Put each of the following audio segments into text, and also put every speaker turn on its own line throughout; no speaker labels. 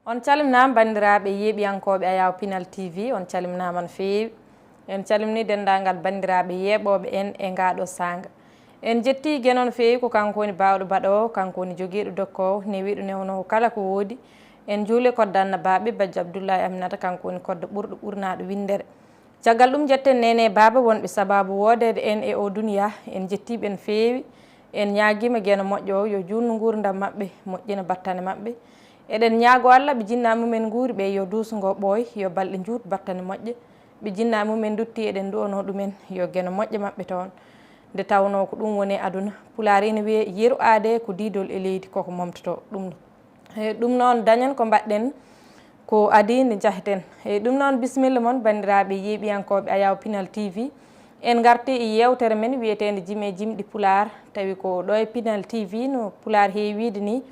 On calminama bandiraɓe yeeɓiyankoɓe Ayaawo Pinal TV, on calminama no feewi. En calmini dendagal bandiraɓe yeeɓoɓe en e ngaɗo sanga. En jetti guenon feewi ko kanko woni bawɗo baɗowo, kanko woni joguiɗo dokkowo, newiɗo newnowo kala ko woodi. En juule kodde Annabaɓe Bajjo Abdoullahi Aminata, kanko woni kodde ɓurɗo ɓurnaɗo Winndere. Caggal ɗum jetten nene baba wonɓe sababu wodede en e o duniya, en jettiɓe en feewi. En ñaguima gueno moƴƴo o yo junnu gurdam mabɓe moƴƴina battane mabɓe. Eɗen ñaago Allah ɓe jinnaɓe mumen guuri ɓe yo duusugo ɓooy, yo balɗe juut battane moƴƴe. ɓe jinnaɓe mumen dutti eɗen duwono ɗumen yo gueno moƴƴe mabɓe toon. Nde tawno ko ɗum woni aduna. Pulaar ina wiye yeru aade ko diidol e leydi koko momtoto ɗum. Ɗum noon dañen ko mbaɗɗen ko adi nde jaheten. Ɗum noon bisimilla moon bandiraɓe yeeɓiyankoɓe Ayaawo Pinal TV. En garti e yewtere men wiyetede Jime jimɗi Pulaar, tawi ko ɗo e Pinal TV no Pulaar heewide ni.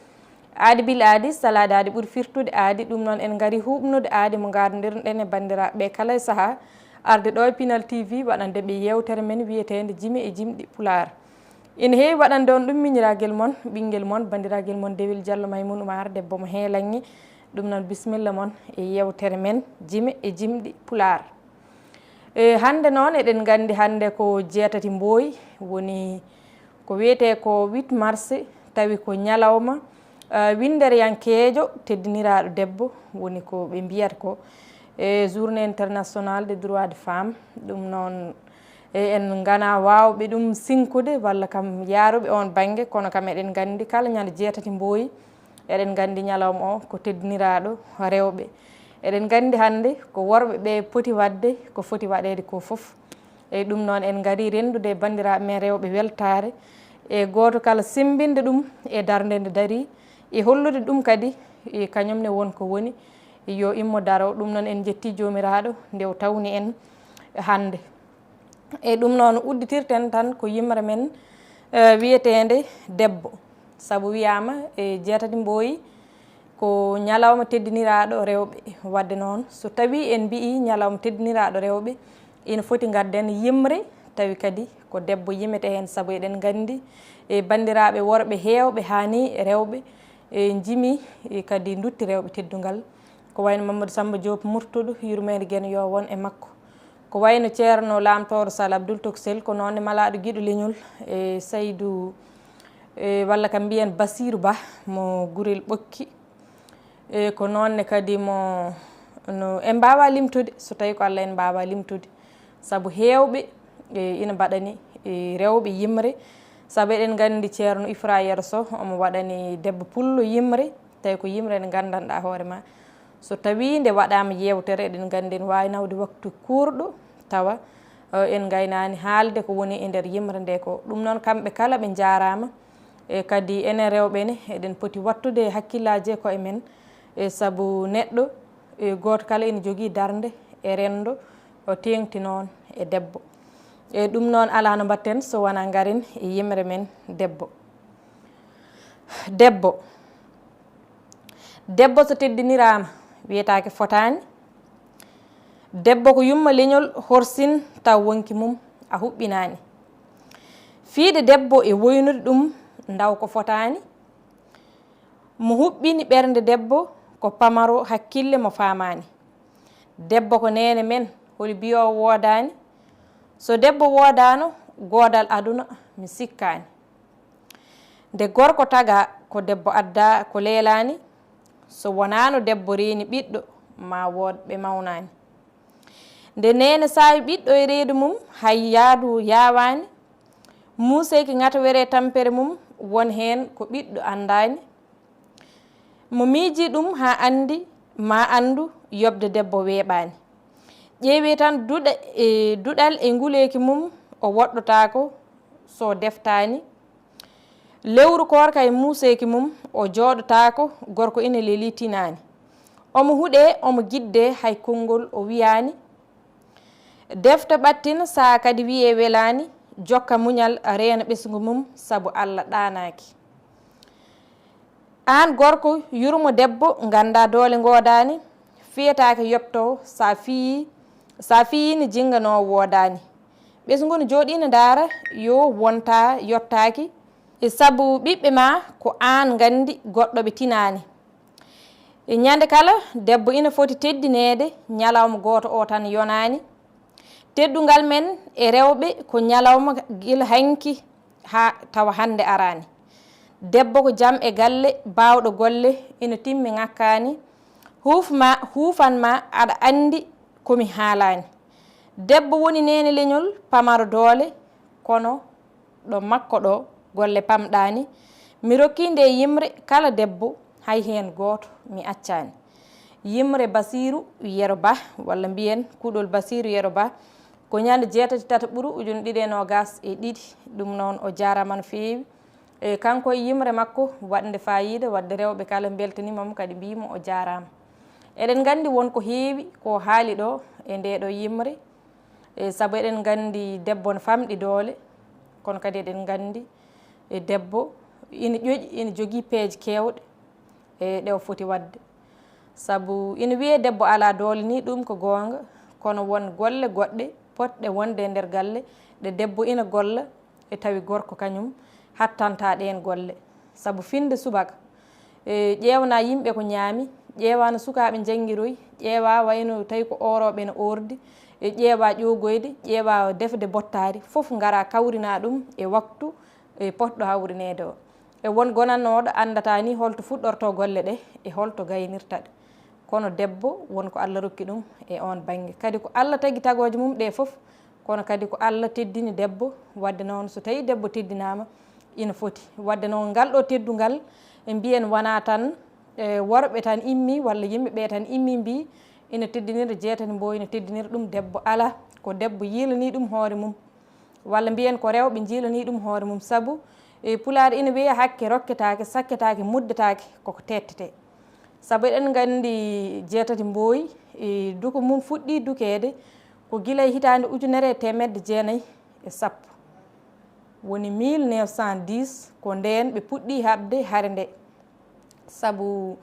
Aadi bil aadi salade aadi ɓuuri firtude aadi, ɗum noon en gari huɓnude aadi mo gardirɗen e bandiraɓe kala e saaha arde ɗo e Pinal TV waɗande ɓe yewtere men wiyetede Jime e jimɗi Pulaar. Ina heewi waɗande on ɗum miñiraguel moon ɓinguel moon bandiraguel moon Dewel Diallo Maymouna Oumar, debbo mo heelanŋi. Ɗum noon bisimilla moon e yewtere men Jime e jimɗi Pulaar. Hande noon eɗen gandi hande ko jeetati Mboyi, woni ko wiyete ko 8 mars, tawi ko ñalawma Winndereyankeejo teddiniraɗo debbo, woni ko ɓe mbiyata ko journée internationale des droits de femme. ɗum noon en gana wawɓe ɗum sinkude walla kam yaaruɓe on banggue, kono kam eɗen gandi kala ñande jeetati Mboyi eɗen gandi ñalawma o ko teddiniraɗo rewɓe. eɗen gandi hande ko worɓe ɓe poti wadde ko foti waɗede ko foof. Ɗum noon en gari rendude bandiraɓe men rewɓe weltare e goto kala simbinde ɗum e darde nde daari, e hollude ɗum kadi kañumne won ko woni yo immo daro. ɗum noon en jetti jomiraɗo nde o tawni en hande. Ɗum noon udditirten tan ko yimre men wiyetede debbo, saabu wiyama jeetati Mboyi ko ñalawma teddiniraɗo rewɓe. wadde noon so tawi en mbi ñalawma teddiniraɗo rewɓe, ina foti gadden yimre tawi kadi ko debbo yimete hen, saabu eɗen gandi e bandiraɓe worɓe hewɓe hani rewɓe jimi kadi dutti rewɓe teddugal. ko wayno Mamadou Samba Diop murtuɗo yurmede gueno yo won e makko, ko wayno ceerno lamtoro Sall Abdoul Toksel, ko noon malaɗo guiɗo leñol Saydou walla kam mbiyen Basirou Ba mo Gurel Ɓokki, ko noonne kadi mo no en mbawa limtude, so tawi ko Allah en mbawa limtude, saabu hewɓe ina mbaɗani rewɓe yimre. saabu eɗen gandi ceerno Ifrayera Sow omo waɗani debbo pullo yimre, tawi ko yimre nde gandanɗa hoorema. so tawi nde waɗama yewtere eɗen gandi en wawi nawde waktu kurɗo tawa en gaynani haalde ko woni e nder yimre nde ko. ɗum noon kamɓe kala ɓe jarama, e kadi enen rewɓene eɗen poti wattude hakkillaji e koye men, saabu neɗɗo goto kala ene jogui darde e rendo o tengti noon e debbo. ɗum noon ala no mbatten so wona garen e yimre men debbo. Debbo so teddinirama wiyetake fotani. Debbo ko yumma leñol horsin taw wonki mum a huɓɓinani. fiide debbo e woynude ɗum ndaw ko fotani. mo huɓɓini ɓernde debbo ko pamaro hakkille mo famani. debbo ko nene men holi biyowo wodani. so debbo wodano godal aduna mi sikkani. nde gorko taga ko debbo adda ko leelani, so wonano debbo reeni ɓiɗɗo ma wood ɓe mawnani. nde nene sawi ɓiɗɗo e reedu mum hay yaadu yawani, museki ngata were tampere mum won hen ko ɓiɗɗo andani. mo miiji ɗum ha andi ma andu yobde debbo weeɓani. ƴeewi tan duɗal e nguleki mum o woɗɗotako so deftani. lewru korka e museki mum o jooɗotako, gorko ina leeli tinani. omo huuɗe omo gidde hay konngol o wiyani. defta ɓattina sa kadi wiye welani, jokka muñal reena ɓesgu mum saabu Allah ɗanaki. an gorko yurmo debbo ganda doole godani, fiyetake yopto sa fiyini jinganowo wodani. ɓesgu no jooɗino dara yo wonta yottaki, e saabu ɓiɓɓe ma ko an gandi goɗɗo ɓe tinani. e ñande kala debbo ina foti teddinede ñalawma goto o tan yonani teddungal men e rewɓe ko ñalawma gila hanki ha tawa hande arani debbo ko jaam e galle bawɗo golle ina timmi ŋakkani huufanma aɗa andi komi haalani debbo woni nene leñol pamaro doole kono ɗo makko ɗo golle pamɗani mi rokki nde yimre kala debbo hay hen goto mi accani yimre Basiru Yero Ba walla mbiyen kuuɗol Basiru Yero Ba ko ñande 7/2/2022 ɗum noon o jarama no feewi e kanko e yimre makko waɗde fayida wadde rewɓe kala beltanimamo kadi mbimo o jarama eɗen gandi wonko heewi ko haali ɗo e nde ɗo yimre saabu eɗen gandi debbo no famɗi doole kono kadi eɗen gandi e debbo ina ƴoƴi ina jogui peeje kewɗe e ɗe o foti wadde saabu ina wiye debbo ala doole ni ɗum ko gonga kono won golle goɗɗe potɗe wonde e nder galle ɗe debbo ina golla e tawi gorko kañum hattanta ɗen golle saabu finde subaka ƴewna yimɓe ko ñaami ƴeewa no sukaɓe jangguiroyi ƴeewa wayno tawi ko oroɓe ne ordi e ƴeewa ƴogoyde ƴeewa defde bottari foof gara kawrina ɗum e waktu e potɗo hawrinede o e won gonannoɗo andata ni holto fuɗɗorto golle ɗe e holto gaynirta ɗe kono debbo wonko Allah rokki ɗum e on banggue kadi ko Allah tagui tagoje mum ɗe foof kono kadi ko Allah teddini debbo wadde noon so tawi debbo teddinama ina foti wadde noon ngal ɗo teddungal e mbiyen wona tan worɓe tan immi walla yimɓeɓe tan immi mbi ina teddinira jeetati mbo ina teddinira ɗum debbo ala ko debbo yilani ɗum hoore mum walla mbiyen ko rewɓe jilani ɗum hoore mum saabu e Pulaar ina wiya hakke rokketake sakketake muddetake koko tettete saabu eɗen gandi jeetati mboyi duko mum fuɗɗi dukede ko guila e hitande 1910 woni 1910 ko nden ɓe puɗɗi haɓde hare nde saabu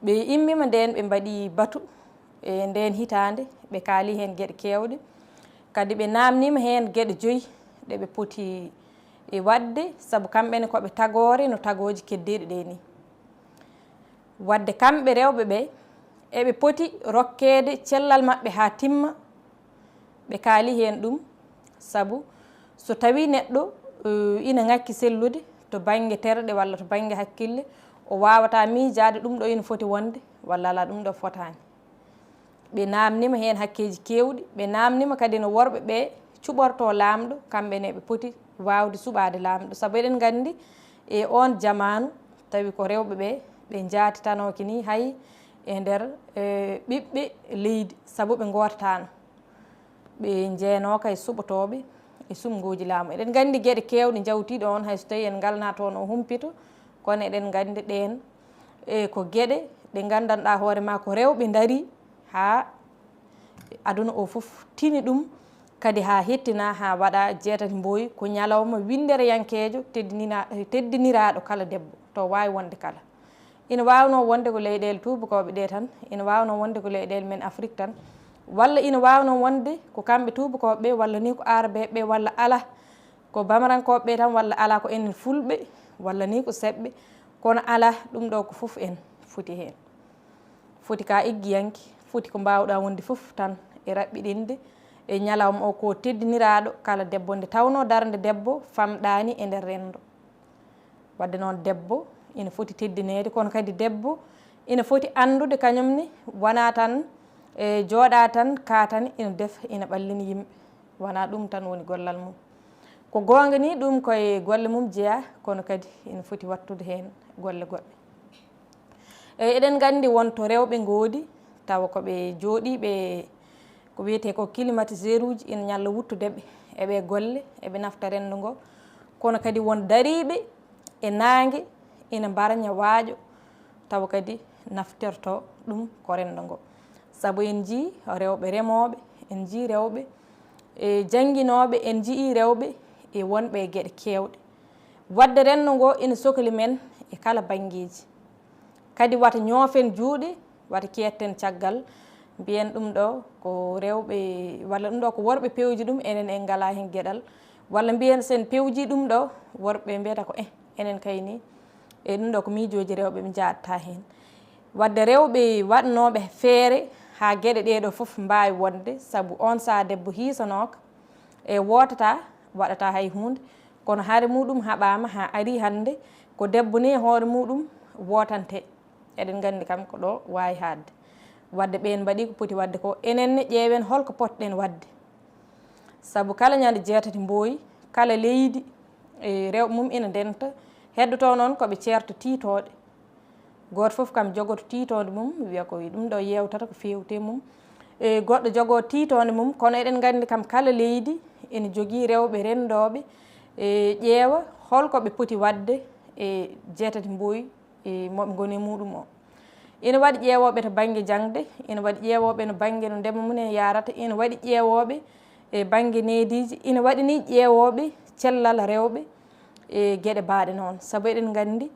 ɓe immima nden ɓe mbaɗi batu e nden hitande ɓe kaali hen gueɗe kewɗe kadi ɓe namnima hen gueɗe 5 ɗe ɓe poti e wadde saabu kamɓene koɓe tagore no tagoji keddeɗe ɗe ni wadde kamɓe rewɓe ɓe eɓe poti rokkede cellal maɓɓe ha timma ɓe kaali hen ɗum saabu so tawi neɗɗo ina ŋakki sellude to banggue terɗe walla to banggue hakkille o wawata miijade ɗum ɗo ina foti wonde walla ala ɗum ɗo fotani ɓe namnima hen hakkeji kewɗi ɓe namnima kadi no worɓe ɓe cuɓorto lamɗo kamɓene ɓe poti wawde suɓade lamɗo saabu eɗen gandi e on jamanu tawi ko rewɓe ɓe ɓe jaatitanoke ni hay e nder ɓiɓɓe leydi saabu ɓe gotatano ɓe jeenoka e suɓotoɓe e sumgoji laamu eɗen gandi gueɗe kewɗe jawtiɗo on hayso tawi en galna toon o humpito kono eɗen gandi ɗen e ko gueɗe ɗe gandanɗa hoorema ko rewɓe daari ha aduna o foof tini ɗum kadi ha hettina ha waɗa jeetati mboyi ko ñalawma Winndere yankejo teddiniraɗo kala debbo to wawi wonde kala ina wawno wonde ko leyɗele tubakoɓe ɗe tan ina wawno wonde ko leyɗele men Afrik tan walla ina wawno wonde ko kamɓe tubakoɓe walla ni ko arabeɓe walla ala ko bamarankoɓe tan walla ala ko enen fulɓe walla ni ko seɓɓe kono ala ɗum ɗo ko foof en foti hen foti ka iggiyanki foti ko mbawɗa wonde foof tan e raɓɓiɗinde e ñalawma o ko teddiniraɗo kala debbo nde tawno darde debbo famɗani e nder rendo wadde noon debbo ina foti teddinede kono kadi debbo ina foti andude kañumne wona tan e jooɗa tan ka tan ina defa ina ɓallini yimɓe wona ɗum tan woni gollal mum ko gonga ni ɗum koye golle mum jeeya kono kadi ina foti wattude hen golle goɗɗe eɗen gandi wonto rewɓe goodi tawa koɓe jooɗiɓe ko wiyete ko climatiseur uji ina ñalla wuttudeɓe eɓe golle eɓe nafta rendo ngo kono kadi won dariɓe e nangue ina mbarña waaƴo tawa kadi naftirto ɗum ko rendo ngo saabu en jii rewɓe remoɓe en jii rewɓe e jangguinoɓe en jii rewɓe e wonɓe e gueɗe kewɗe wadde rendo ngo ina sohli men e kala banggueji kadi wata ñoofen juuɗe wata ketten caggal mbiyen ɗum ɗo ko rewɓe walla ɗum ɗo ko worɓe pewji ɗum enen en ngala hen gueɗal walla mbiyen sen pewji ɗum ɗo worɓe mbiyata ko enen kayni e ɗum ɗo ko miijoji rewɓe ɓe jaadata hen wadde rewɓe waɗnoɓe feere ha gueɗe ɗeɗo fof mbawi wonde saabu on saha debbo hiisanoka e wotata waɗata hay hunde kono haare muɗum haɓama ha ari hande ko debbo ni hoore muɗum wotante eɗen gandi kam ko ɗo wawi hadde wadde ɓen mbaɗi ko poti wadde ko enenne ƴeewen holko potɗen wadde saabu kala ñande jeetati mbooyi kala leydi e rewɓe mum ina ndenta heddoto noon koɓe ceerto tiitoɗe goto foof kam jogoto tiitode mum wiya ko ɗum ɗo yewtata ko fewte mum e goɗɗo jogo tiitode mum kono eɗen gandi kam kala leydi ene jogui rewɓe rendoɓe e ƴeewa holkoɓe poti wadde e jeetati mbooyi e moɓe goni muɗum o ina waɗi ƴeewoɓe to banggue jangde ina waɗi ƴeewoɓe no banggue no ndema mumen yarata ina waɗi ƴeewoɓe e banggue neediji ina waɗi ni ƴeewoɓe cellal rewɓe e gueɗe baaɗe noon saabu eɗen gandi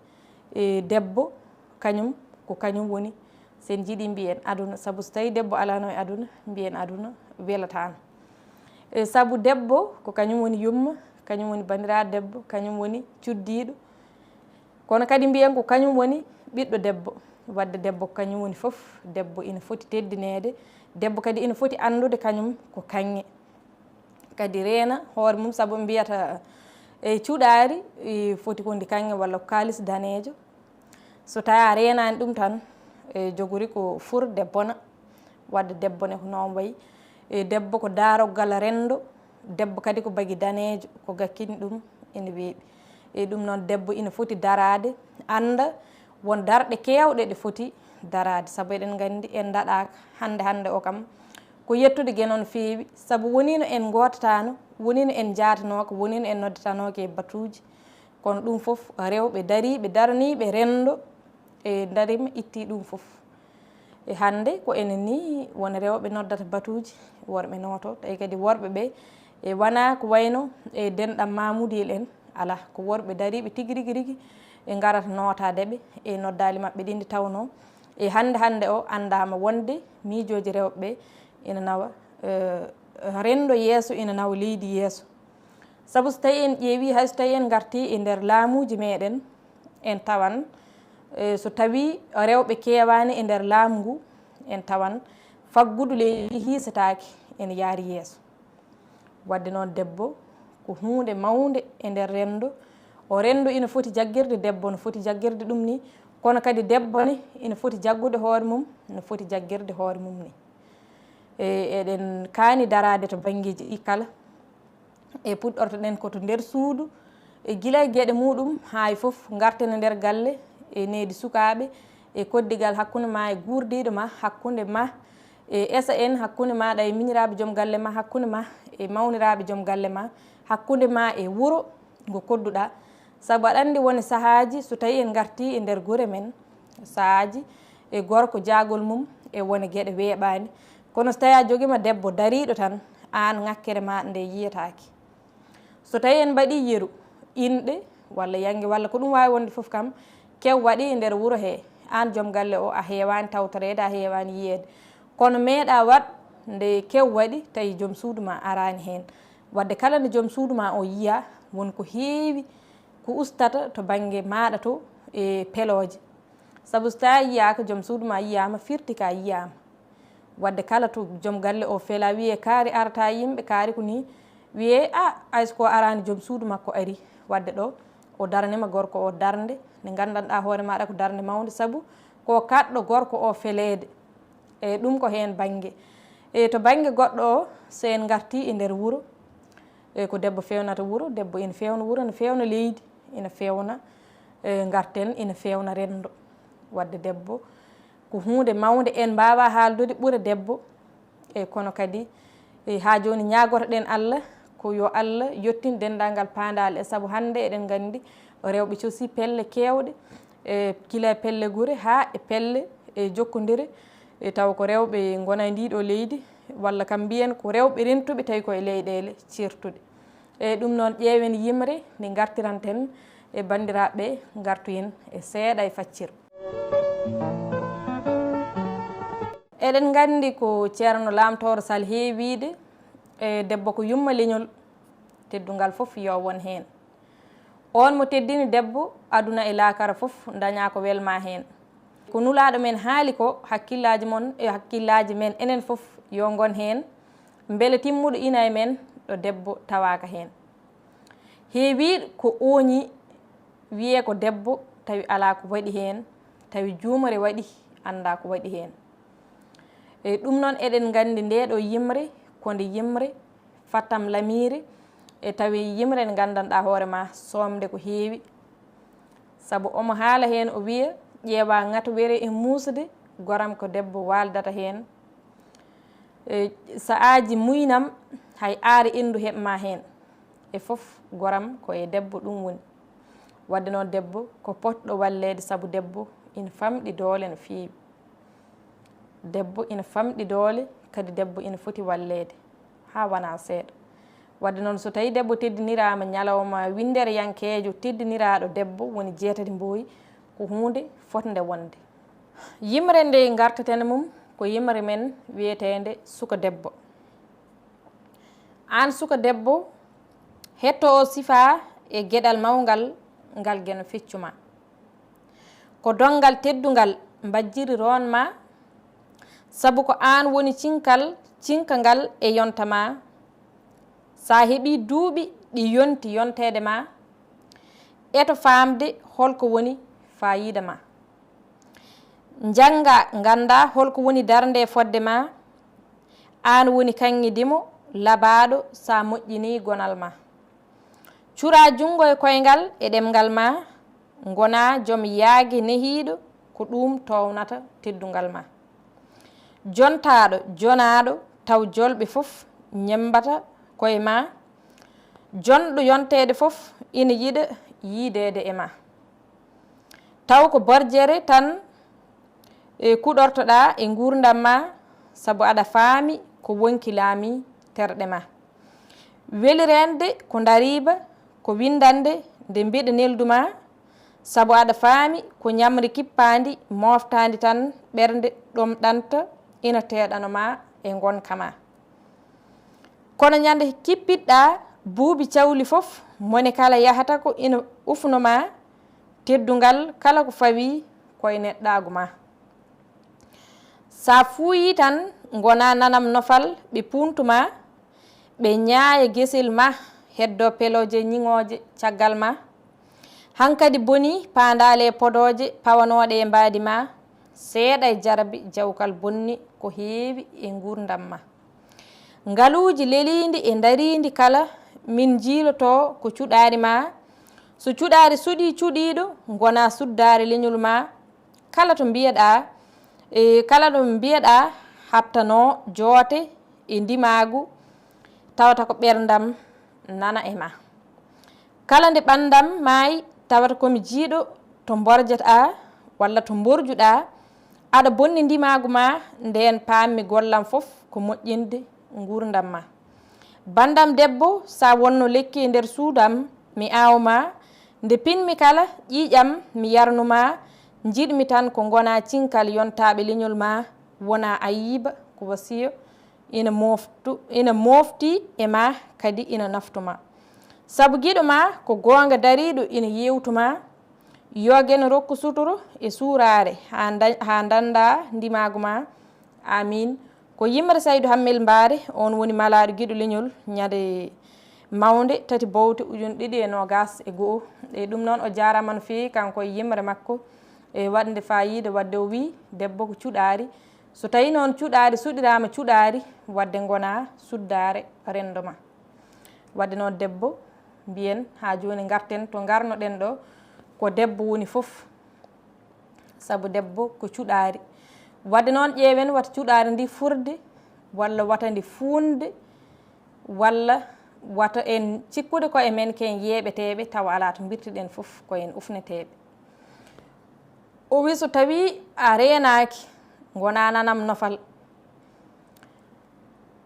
e debbo kañum ko kañum woni sen jiiɗi mbiyen aduna saabu so tawi debbo alano e aduna mbiyen aduna welatano e saabu debbo ko kañum woni yumma kañum woni bandiraɗo debbo kañum woni cuddiɗo kono kadi mbiyen ko kañum woni ɓiɗɗo debbo wadde debbo ko kañum woni foof debbo ina foti teddinede debbo kadi ina foti andude kañum ko kanŋe kadi reena hoore mum saabu mbiyata e cuuɗari foti ko ndi kanŋe walla ko kalis danejo so tawi a renani ɗum tan e jogori ko furde bona wadde debbo ne ko noon wayi e debbo ko daroggal rendo debbo kadi ko bagui danejo ko gakkini ɗum ina weeɓi e ɗum noon debbo ina foti darade anda won darɗe kewɗe ɗe foti darade saabu eɗen gandi en daɗaka hande o kam ko yettude guenon feewi saabu wonino en gotatano wonino en jatanoka wonino en noddatanoka e batuji kono ɗum foof rewɓe dariɓe daraniɓe rendo e darima itti ɗum foof e hande ko enen ni won rewɓe noddata batuji worɓe noto tawi kadi worɓe ɓe e wona ko wayno e denɗam Mamoudil en ala ko worɓe dariɓe tigui rigui e garata notadeɓe e noddali mabɓe ɗi ndi tawno e hande o andama wonde miijoji rewɓe ina nawa rendo yeeso ina nawa leydi yeeso saabu so tawi en ƴeewi hayso tawi en garti e nder laamuji meɗen en tawan so tawi rewɓe kewani e nder laamu ngu en tawan faggudu leydi hiisataki ene yaari yeeso wadde noon debbo ko hunde mawde e nder rendo o rendo ina foti jaggirde debbo no foti jaggirde ɗum ni kono kadi debbo ne ina foti jaggude hoore mum no foti jaggirde hoore mum ni eɗen kaani darade to banggueji ɗi kala e puɗɗortoɗen koto nder suudu e guila gueɗe muɗum hay foof garten e nder galle e needi sukaɓe e koddigal hakkude ma e gurdiɗo ma hakkude ma e esa en hakkude maɗa e miñiraɓe joom galle ma hakkude ma e mawniraɓe joom galle ma hakkude ma e wuuro ngo kodduɗa saabu aɗa andi woni sahaji so tawi en garti e nder guure men sahaji e gorko jagol mum e woni gueɗe weeɓani kono so tawi a joguima debbo dariɗo tan an ŋakkere maɗa nde yiyataki so tawi en mbaɗi yeeru inɗe walla yangue walla ko ɗum wawi wonde foof kam kew waɗi e nder wuuro he an joom galle o a heewani tawtorede a heewani yiyede kono meeɗa wat nde kew waɗi tawi joom suudu ma arani hen wadde kala nde joom suudu ma o yiya wonko heewi ko ustata to banggue maɗa to e peeloje saabu so tawi yiyaka joom suudu ma yiyama firti ka yiyama wadde kala to joom galle o feela wiye kaari arata yimɓe kaari ko ni wiye ayso ko arani joom suudu makko ari wadde ɗo o daranima gorko o darde nde gandanɗa hoore maɗa ko darde mawde saabu ko kaɗɗo gorko o felede e ɗum ko hen banggue e to banggue goɗɗo o so en garti e nder wuuro e ko debbo fewnata wuuro debbo ina fewna wuuro ne fewna leydi ina fewna garten ina fewna rendo wadde debbo ko hunde mawde en mbawa haaldude ɓuura debbo e kono kadi ha joni ñagotoɗen Allah ko yo Allah yettin dendagal pandal e saabu hande eɗen gandi rewɓe coosi pelle kewɗe e gila pelle guure ha e pelle e jokkodire e taw ko rewɓe gona ndiɗo leydi walla kam mbiyen ko rewɓe rentuɓe tawi koye leyɗele certude e ɗum noon ƴeewen yimre nde gartiranten e bandiraɓe gartu hen e seeɗa e faccir eɗen gandi ko ceerno lamtoro sall heewide e debbo ko yumma leñol teddugal foof yo won hen on mo teddini debbo aduna e laakara foof daña ko welma hen ko nulaaɗo men haali ko hakkillaaji mon e hakkillaaji men enen fof yo ngon heen mbele timmuɗo ina e men ɗo debbo tawaaka heen. Heewiiɗo ko ooñi wiye ko debbo tawi alaa ko waɗi heen, tawi juumre waɗi annda ko waɗi heen. E ɗum noon eɗen nganndi ndeeɗo yimre ko nde yimre fattam lamiire e tawi yimre nde nganndanɗaa hoore ma soomde ko heewi. Sabu omo haala heen o wiya ƴeewa ŋata were e muusde goram ko debbo waaldata heen. So aaji muynam hay aari inndu heɓma heen e fof goram ko e debbo ɗum woni. Wadde noon debbo ko potɗo walleede sabu debbo ina famɗi doole no feewi. Debbo ina famɗi doole kadi debbo ina foti walleede haa wonaa seeɗa. Wadde noon so tawii debbo teddiniraama ñalawma windere yankeejo teddiniraaɗo debbo woni jeetati mbooyi ko huunde fotnde wonde. Yimre nde ngartaten mum ko yimre men wiyeteende suka debbo. Aan suka debbo hettoo sifaa e geɗal mawngal ngal geno feccuma. Ko dongal teddungal mbajjiri roon ma sabu ko aan woni cinka ngal e yonta ma. Sa heɓii duuɓi ɗi yonti yonteede ma eto faamde holko woni fayida ma. Njanga ngannda holko woni darnde fodde ma. Aan woni kaŋŋidimo labaaɗo sa moƴƴini gonal ma. Cura junngo e koyngal e ɗemngal ma ngona jom yaage nehiiɗo ko ɗum townata teddungal ma. Jontaaɗo jonaaɗo taw jolɓe fof ñembata koye ma. Jonɗo yonteede fof ina yiɗa yiideede e ma. Taw ko borjere tan e kuɗortoɗa e nguurdam ma sabu aɗa faami ko wonki laami terɗe ma. Welirende ko ndariiba ko windande nde mbiɗa neldu ma sabu aɗa faami ko ñamri kippaandi moftaandi tan ɓernde ɗom ɗanta ina teeɗano ma e ngonka ma. Kono ñande kippiɗɗa buubi cawli fof mone kala yahata ko ina ufno ma teddungal kala ko fawi koye neɗɗaagu ma. Sa fuuyi tan ngona nanam nofal ɓe puuntuma ɓe ñaaya gesel ma heddo peloje ñiŋooje caggal ma. Hankadi boni paandale podooje pawanooɗe e mbaadi ma seeɗa e jarabi jawkal bonni ko heewi e nguurdam ma. Ngaluuji leliindi e ndariindi kala min jiiloto ko cuɗaari ma. So cuɗaari suɗii cuɗiiɗo ngona suddaare leñol ma. Kala to mbiyeɗa habtanoo joote e ndimaagu tawata ko ɓerdam nana e ma. Kala nde ɓandam maayi tawata komi jiiɗo to mborjata walla to mborjuɗa aɗa bonni ndimaagu ma ndeen paammi gollam fof ko moƴƴinde nguurdam ma. Bandam debbo sa wonno lekki e nder suudam mi aawma nde pinmi kala ƴiiƴam mi yarnuma jiɗmi tan ko ngona cinkal yontaaɓe leñol ma wona ayiba ko wasiyo ina mofti e ma kadi ina naftuma. Sabu giɗo ma ko goonga dariiɗo ina yewtuma yogen rokku suturo e suuraare ha danda ndimaagu ma. Amin. Ko yimre Saydou Hammel Mbaare on woni malaaɗo giɗo leñol ñande mawnde tati bowte ujun ɗiɗi e nogas e go'o. E ɗum noon o jaarama no feewi kanko e yimre makko e waɗde fayida wadde o wi debbo ko cuɗaari. So tawi noon cuɗaari suɗirama cuɗaari wadde ngona suddaare rendo ma. Wadde noon debbo mbiyen ha joni garten to garnoɗen ɗo ko debbo woni fof sabu debbo ko cuɗaari. Wadde noon ƴeewen wata cuɗaari ndi furde walla wata ndi fuunde walla wata en cikkude ko e men ken yeeɓeteɓe tawa ala to birtiɗen fof ko en ufneteɓe. O wi so tawi a reenaki ngona nanam nofal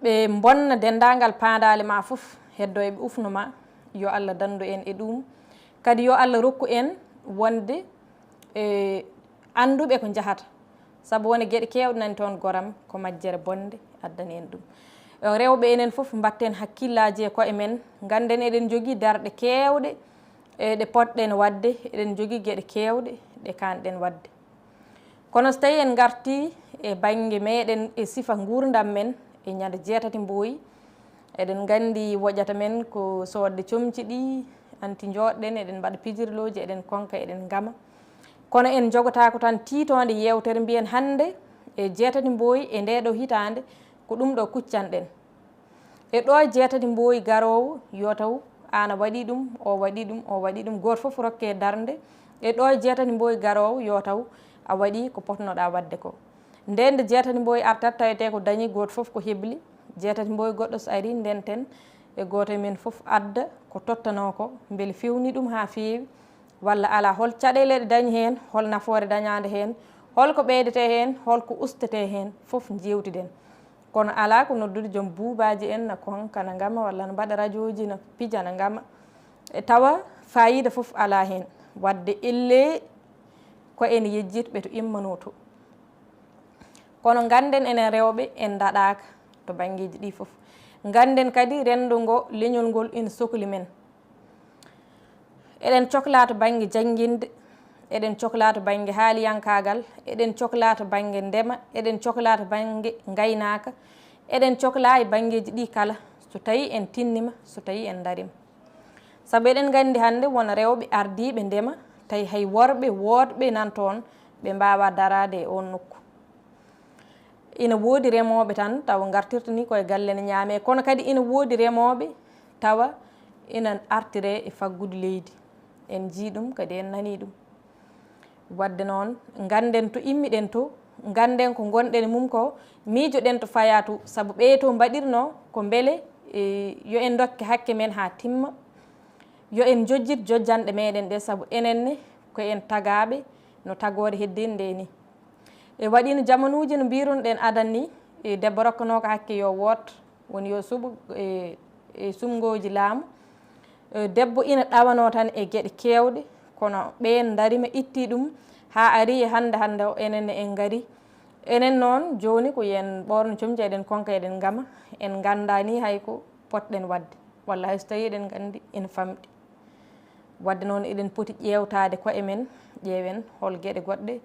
ɓe bonna dendagal paandale ma fof heddo eɓe ufnuma yo Allah dandu en e ɗum kadi yo Allah rokku en wonde anduɓe ko jahata sabu woni gueɗe kewɗe nani toon goram ko majjere bonde addani en ɗum. Rewɓe enen fof mbatten hakkillaji e koye men ganden eɗen jogui darɗe kewɗe ɗe potɗen wadde eɗen jogui gueɗe kewɗe ɗe kanɗen wadde. kono so tawi en garti e baŋnge meɗen e sifa nguurdam men e ñande 7 Mboyi eɗen nganndi woƴata men ko soodde comci ɗi anti jooɗɗen eɗen mbaɗa pijirloji eɗen konka eɗen ngama kono en jogotako tan tiitonde yewtere mbiyen hannde e 7 Mboyi e ndeɗo hitande ko ɗum ɗo kuccanɗen e ɗo 7 Mboyi garowo yo taw an a waɗi ɗum o waɗi ɗum o waɗi ɗum goto fof rokke darde e ɗo 7 Mboyi garowo yo taw a waɗi ko potnoɗa wadde ko nden nde 7 Mboyi artat tawete ko dañi goto fof ko hebli 7 Mboyi goɗɗo so ari ndenten e goto e men fof adda ko tottano ko beele fewni ɗum ha feewi walla ala hol caɗele ɗe dañi hen hol nafoore dañade hen holko ɓeydete hen holko ustete hen fof jewtiden kono ala ko noddude joom buubaji en na konka na ngama walla na mbaɗa radio ji na pija na ngama e tawa fayida fof ala hen wadde elle ko en yejjitɓe to immano to kono ganden enen rewɓe en daɗaka to banggueji ɗi fof ganden kadi renndo ngo leñol ngol ina sohli men eɗen cohla to banggue jangguinde eɗen cohla to banggue haaliyankagal eɗen cohla to banggue ndema eɗen cohla to banggue gaynaka eɗen cohla e banggueji ɗi kala so tawi en tinnima so tawi en darima saabu eɗen gandi hannde wona rewɓe ardiɓe ndema tawi hay worɓe woodɓe nan toon ɓe mbawa darade e on nokku ina woodi remoɓe tan tawa gartirta ni koye galle ne ñaame kono kadi ina woodi remoɓe tawa ina artire e faggude leydi en jii ɗum kadi en nani ɗum wadde noon ganden to immiɗen to ganden ko gonɗen e mum ko miijoɗen to faya to saabu ɓeye to mbaɗirno ko beele yo en dokke hakke men ha timma yo en jojjit jojjanɗe meɗen ɗe saabu enenne ko en tagaɓe no tagore heddin nde ni e waɗino jamanuji no mbirunoɗen adan ni debbo rokkano ko hakke yo woot woni yo suɓo e sumgoji laamu debbo ina ɗawano tan e gueɗe kewɗe kono ɓen darima itti ɗum ha ari e hande o enenne en gari enen noon joni ko yen ɓorno comji eɗen konka eɗen gama en gandani hay ko potɗen wadde walla hay so tawi eɗen gandi ina famɗi wadde noon eɗen poti ƴewtade koye men ƴeewen hol gueɗe goɗɗe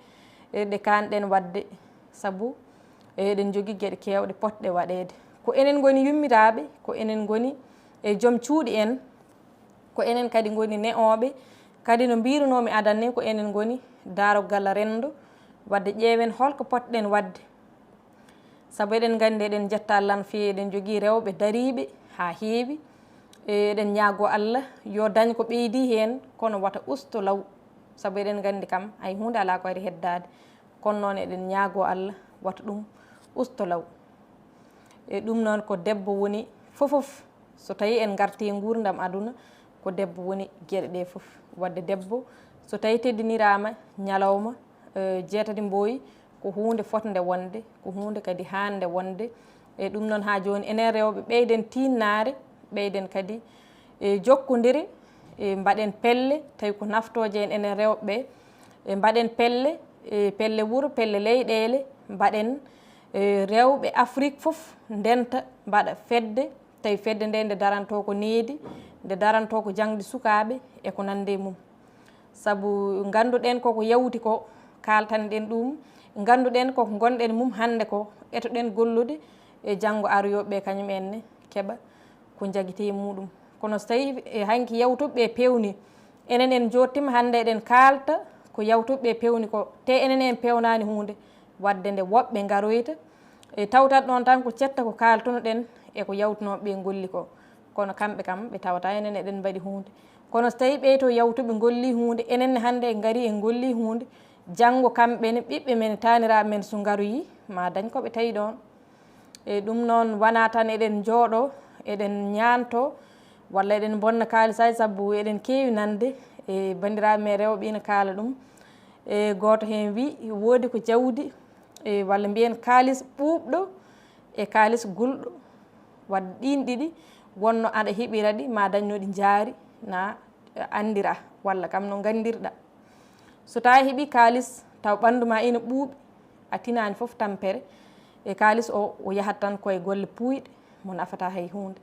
ɗe kanɗen wadde saabu eɗen jogui gueɗe kewɗe potɗe waɗede ko enen goni yummiraɓe ko enen goni e joom cuuɗi en ko enen kadi goni ne'oɓe kadi no mbirunomi adan ni ko enen goni daroggal rendo wadde ƴeewen holko potɗen wadde saabu eɗen gandi eɗen jetta Allah no fewi eɗen jogui rewɓe dariɓe ha heewi eɗen ñaago Allah yo dañ ko ɓeydi hen kono wata usto law saabu eɗen gandi kam hay hunde ala ko ari heddade kono noon eɗen ñaago Allah wata ɗum usto law e ɗum noon ko debbo woni fofof so tawi en garti gurdam aduna ko debbo woni gueɗe ɗe fof wadde debbo so tawi teddinirama ñalawma 7 Mboyi ko hunde fotde wonde ko hunde kadi hande wonde e ɗum noon ha joni enen rewɓe ɓeyden tinnare ɓeyden kadi e jokkodiri e mbaɗen pelle tawi ko naftoje en enen rewɓe e mbaɗen pelle pelle wuuro pelle leyɗele mbaɗen rewɓe Afrik fof ndenta mbaɗa fedde tawi fedde nde nde daranto ko needi nde daranto ko jangde sukaɓe e ko nande mum saabu ganduɗen koko yawti ko kaltanɗen ɗum ganduɗen koko gonɗen mum hande ko etoɗen gollude e janggo aroyoɓe kañum enne keeɓa ko jaguite muɗum kono so tawi hanki yawtuɓe pewni enen en jottima hande eɗen kalta ko yawtuɓe pewni ko te enen en pewnani hunde wadde nde woɓɓe garoyta e tawtat ɗon tan ko cetta ko kaltunoɗen e ko yawtunoɓe golli ko kono kamɓe kam ɓe tawata enen eɗen mbaɗi hunde kono so tawi ɓeyto yawtuɓe golli hunde enenne hande en gari en golli hunde janggo kamɓene ɓiɓɓe men taniraɓe men so garoyi ma dañ koɓe tawi ɗon e ɗum noon wona tan eɗen jooɗo eɗen ñanto walla eɗen bonna kalisaji saabu eɗen kewi nande e bandiraɓe men rewɓe ina kaala ɗum e goto hen wi woodi ko jawdi e walla mbiyen kalis ɓuuɓɗo e kalis gulɗo wadde ɗin ɗiɗi wonno aɗa heɓira ɗi ma dañnoɗi jaari na andira walla kam no gandirɗa so tawi heeɓi kalis taw ɓandu ma ina ɓuuɓi a tinani foof tampere e kalis o yahat tan koye golle puyɗe mo nafata hay hunde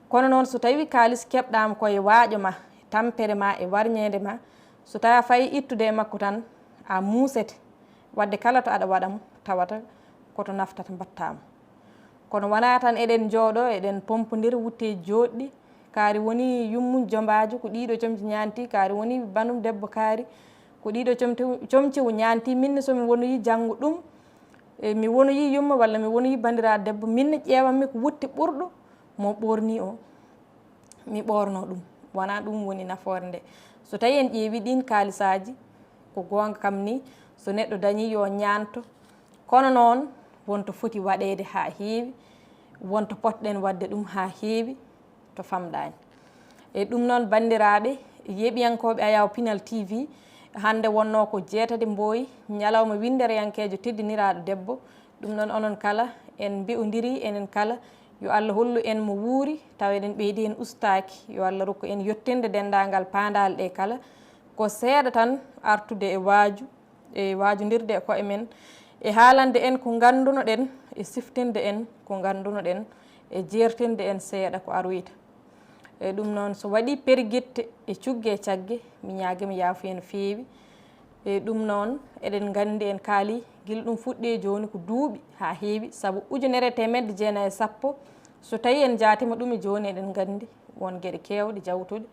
kono noon so tawi kalis keɓɗama koye waaƴo ma tampere ma e warñede ma so tawi a fayi ittude e makko tan a muusete wadde kala to aɗa waɗamo tawata koto naftata mbattamo kono wona tan eɗen jooɗo eɗen pompodira wutte joɗɗi kaari woni yummum jombaji ko ɗiɗo comci ñanti kaari woni banum debbo kaari ko ɗiɗo comci o ñanti minne somi wonoyi janggo ɗum mi wonoyi yumma walla mi wonoyi bandiraɗo debbo minne ƴewanmi ko wutte ɓurɗo mo ɓorni o mi ɓorno ɗum wona ɗum woni nafoore nde so tawi en ƴeewi ɗin kalisaji ko gonga kam ni so neɗɗo dañi yo ñanto kono noon wonto foti waɗede ha heewi wonto potɗen wadde ɗum ha heewi to famɗani e ɗum noon bandiraɓe yeeɓiyankoɓe Ayaawo Pinal TV hande wonno ko 6 Mboyi ñalawma Winndere yankejo teddiniraɗo debbo ɗum noon onon kala en mbi'odiri enen kala yo Allah hollu en mo wuuri taw eɗen ɓeydi en ustaki yo Allah rokku en yettinde dendagal pandal ɗe kala ko seeɗa tan artude e wajudirde e koye men e haalande en ko ganduno ɗen e siftinde en ko ganduno ɗen e jertinde en seeɗa ko aroyta e ɗum noon so waɗi perguette e cugge e cagge mi ñaguima yaafu en feewi e ɗum noon eɗen gandi en kaali guila ɗum fuɗɗe joni ko duuɓi ha heewi saabu ujunere temedde jeenayi e sappo so tawi en jaatima ɗum e joni eɗen gandi won gueɗe kewɗe jawtude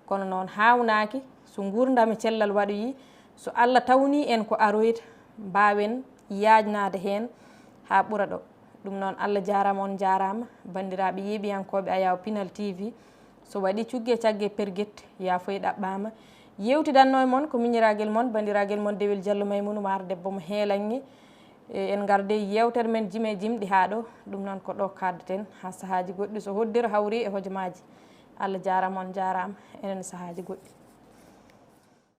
kono noon hawnaki so gurdam e cellal waɗoyi so Allah tawni en ko aroyta mbawen yajnade hen ha ɓuura ɗo ɗum noon Allah jarama on jarama bandiraɓe yeeɓiyankoɓe Ayaawo Pinal TV so waɗi cugge cagge perguette yaafoye ɗaɓɓama yewtidanno e moon ko miñiraguel moon bandiraguel moon Dewel Diallo Maymouna Mara debbo mo heelanŋe en garde yewtere men Jime jimɗi ha ɗo ɗum noon ko ɗo kaddeten ha sahaji goɗɗi so hoddiro hawri e hojomaji Allah jarama on jarama enen sahaji goɗɗi